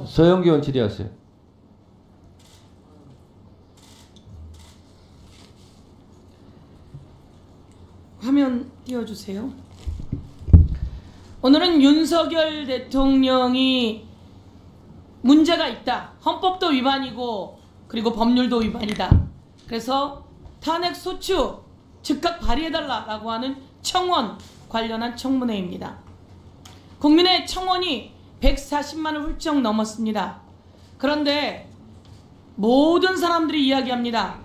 서영교 의원 질의하세요. 화면 띄워주세요. 오늘은 윤석열 대통령이 문제가 있다. 헌법도 위반이고 그리고 법률도 위반이다. 그래서 탄핵소추 즉각 발의해달라고 하는 청원 관련한 청문회입니다. 국민의 청원이 140만을 훌쩍 넘었습니다. 그런데 모든 사람들이 이야기합니다.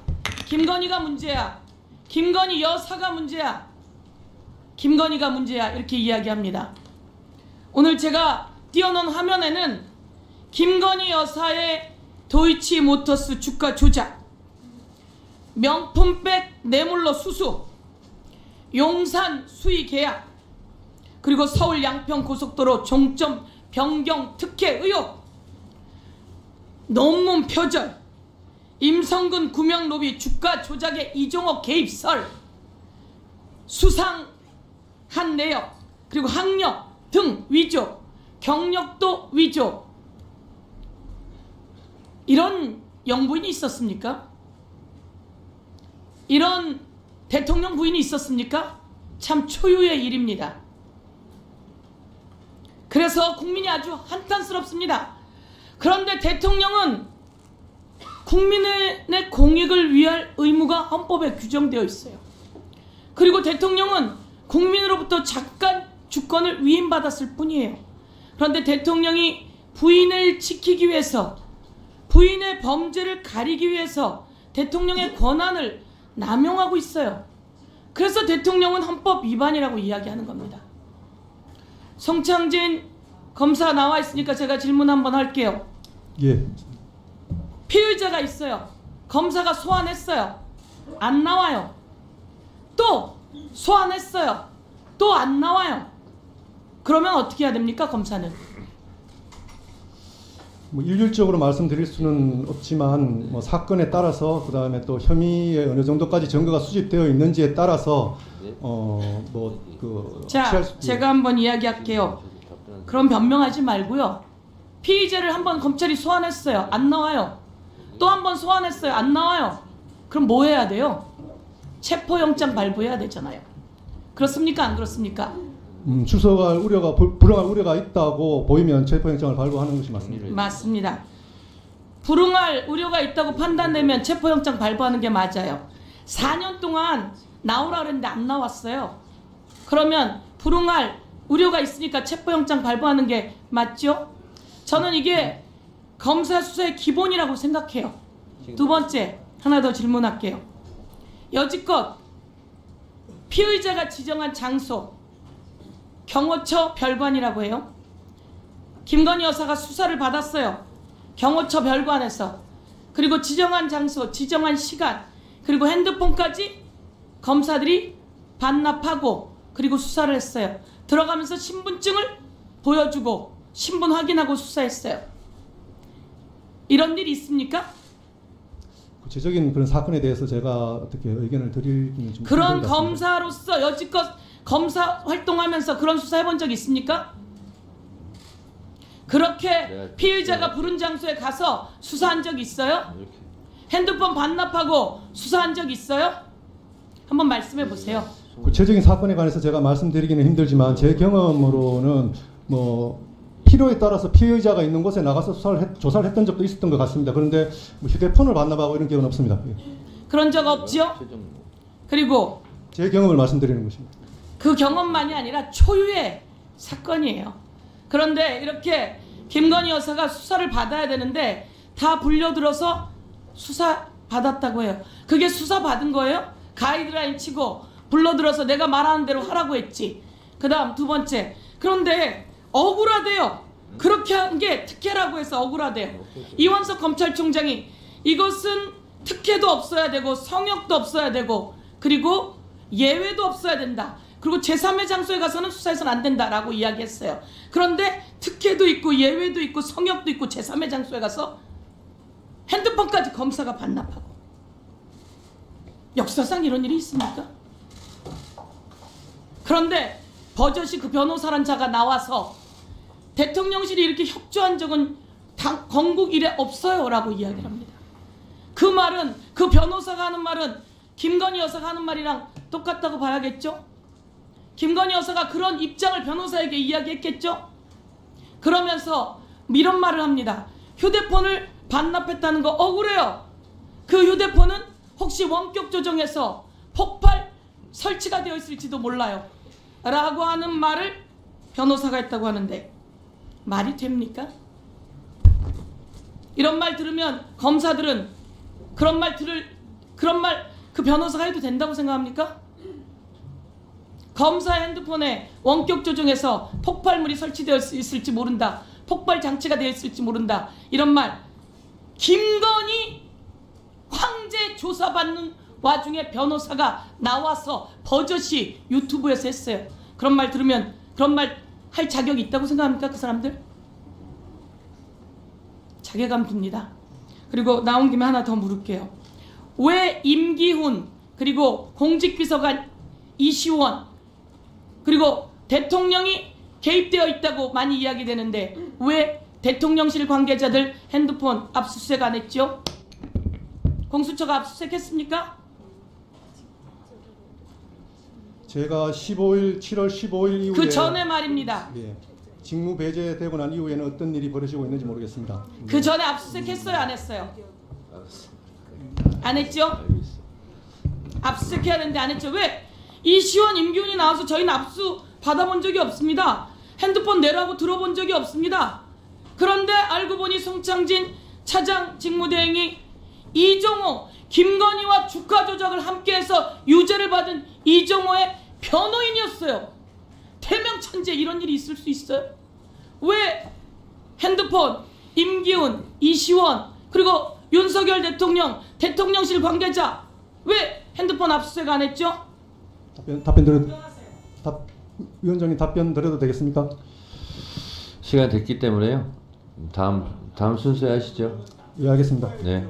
김건희가 문제야. 김건희 여사가 문제야. 김건희가 문제야. 이렇게 이야기합니다. 오늘 제가 띄워놓은 화면에는 김건희 여사의 도이치모터스 주가 조작, 명품백 뇌물로 수수, 용산 수의 계약, 그리고 서울 양평 고속도로 종점 변경 특혜 의혹, 논문 표절, 임성근 구명로비 주가 조작의 이종호 개입설, 수상한 내역, 그리고 학력 등 위조, 경력도 위조. 이런 영부인이 있었습니까? 이런 대통령 부인이 있었습니까? 참 초유의 일입니다. 그래서 국민이 아주 한탄스럽습니다. 그런데 대통령은 국민의 공익을 위할 의무가 헌법에 규정되어 있어요. 그리고 대통령은 국민으로부터 잠깐 주권을 위임받았을 뿐이에요. 그런데 대통령이 부인을 지키기 위해서, 부인의 범죄를 가리기 위해서 대통령의 권한을 남용하고 있어요. 그래서 대통령은 헌법 위반이라고 이야기하는 겁니다. 송창진 검사 나와 있으니까 제가 질문 한번 할게요. 예. 피의자가 있어요. 검사가 소환했어요. 안 나와요. 또 소환했어요. 또 안 나와요. 그러면 어떻게 해야 됩니까, 검사는? 뭐 일률적으로 말씀드릴 수는 없지만 뭐 사건에 따라서 그다음에 또 혐의에 어느 정도까지 증거가 수집되어 있는지에 따라서 자, 제가 한번 이야기할게요. 그럼 변명하지 말고요. 피의자를 한번 검찰이 소환했어요. 안 나와요. 또 한번 소환했어요. 안 나와요. 그럼 뭐 해야 돼요? 체포영장 발부해야 되잖아요. 그렇습니까? 안 그렇습니까? 출석할 우려가, 불응할 우려가 있다고 보이면 체포영장을 발부하는 것이 맞습니다. 맞습니다. 불응할 우려가 있다고 판단되면 체포영장 발부하는 게 맞아요. 4년 동안 나오라 그랬는데 안 나왔어요. 그러면 불응할 우려가 있으니까 체포영장 발부하는 게 맞죠? 저는 이게 검사 수사의 기본이라고 생각해요. 두 번째, 하나 더 질문할게요. 여지껏 피의자가 지정한 장소, 경호처 별관이라고 해요. 김건희 여사가 수사를 받았어요. 경호처 별관에서. 그리고 지정한 장소, 지정한 시간, 그리고 핸드폰까지 검사들이 반납하고 그리고 수사를 했어요. 들어가면서 신분증을 보여주고 신분 확인하고 수사했어요. 이런 일이 있습니까? 구체적인 그런 사건에 대해서 제가 어떻게 의견을 드리기는 좀 그런 검사로서 여지껏 검사 활동하면서 그런 수사 해본 적 있습니까? 그렇게 피의자가 부른 장소에 가서 수사한 적 있어요? 핸드폰 반납하고 수사한 적 있어요? 한번 말씀해 보세요. 구체적인 사건에 관해서 제가 말씀드리기는 힘들지만 제 경험으로는 뭐 필요에 따라서 피의자가 있는 곳에 나가서 조사를 했던 적도 있었던 것 같습니다. 그런데 뭐 휴대폰을 반납하고 이런 경우는 없습니다. 그런 적 없죠? 그리고 제 경험을 말씀드리는 것입니다. 그 경험만이 아니라 초유의 사건이에요. 그런데 이렇게 김건희 여사가 수사를 받아야 되는데 다 불려들어서 수사 받았다고 해요. 그게 수사 받은 거예요? 가이드라인 치고 불러들어서 내가 말하는 대로 하라고 했지. 그 다음 두 번째, 그런데 억울하대요. 그렇게 한 게 특혜라고 해서 억울하대요. 이원석 검찰총장이 이것은 특혜도 없어야 되고 성역도 없어야 되고 그리고 예외도 없어야 된다. 그리고 제3의 장소에 가서는 수사해서는 안 된다라고 이야기했어요. 그런데 특혜도 있고 예외도 있고 성역도 있고 제3의 장소에 가서 핸드폰까지 검사가 반납하고. 역사상 이런 일이 있습니까? 그런데 버젓이 그 변호사란 자가 나와서 대통령실이 이렇게 협조한 적은 건국 이래 없어요라고 이야기를 합니다. 그 말은, 그 변호사가 하는 말은 김건희 여사가 하는 말이랑 똑같다고 봐야겠죠? 김건희 여사가 그런 입장을 변호사에게 이야기했겠죠? 그러면서 이런 말을 합니다. 휴대폰을 반납했다는 거 억울해요. 그 휴대폰은 혹시 원격 조정해서 폭발 설치가 되어 있을지도 몰라요 라고 하는 말을 변호사가 했다고 하는데 말이 됩니까? 이런 말 들으면 검사들은 그런 말 그 변호사가 해도 된다고 생각합니까? 검사의 핸드폰에 원격 조정해서 폭발물이 설치되어 있을지 모른다, 폭발 장치가 되어 있을지 모른다, 이런 말 김건희 황제 조사받는 와중에 변호사가 나와서 버젓이 유튜브에서 했어요. 그런 말 들으면 그런 말 할 자격이 있다고 생각합니까? 그 사람들? 자괴감 듭니다. 그리고 나온 김에 하나 더 물을게요. 왜 임기훈 그리고 공직비서관 이시원 그리고 대통령이 개입되어 있다고 많이 이야기되는데 왜 대통령실 관계자들 핸드폰 압수수색 안 했죠? 공수처가 압수수색했습니까? 제가 7월 15일 이후에 그 전에 말입니다. 예, 직무 배제되고 난 이후에는 어떤 일이 벌어지고 있는지 모르겠습니다. 그 전에 압수수색했어요, 안 했어요? 안 했죠? 압수수색해야 되는데 안 했죠. 왜? 이시원, 임기훈이 나와서 저희는 압수 받아본 적이 없습니다. 핸드폰 내라고 들어본 적이 없습니다. 그런데 알고 보니 송창진 차장 직무대행이 이종호, 김건희와 주가 조작을 함께해서 유죄를 받은 이종호의 변호인이었어요. 태명천재 이런 일이 있을 수 있어요? 왜 핸드폰 임기훈, 이시원 그리고 윤석열 대통령, 대통령실 관계자 왜 핸드폰 압수수색 안 했죠? 위원장님 답변 드려도 되겠습니까? 시간 됐기 때문에요. 다음 순서에 하시죠. 예, 알겠습니다. 네.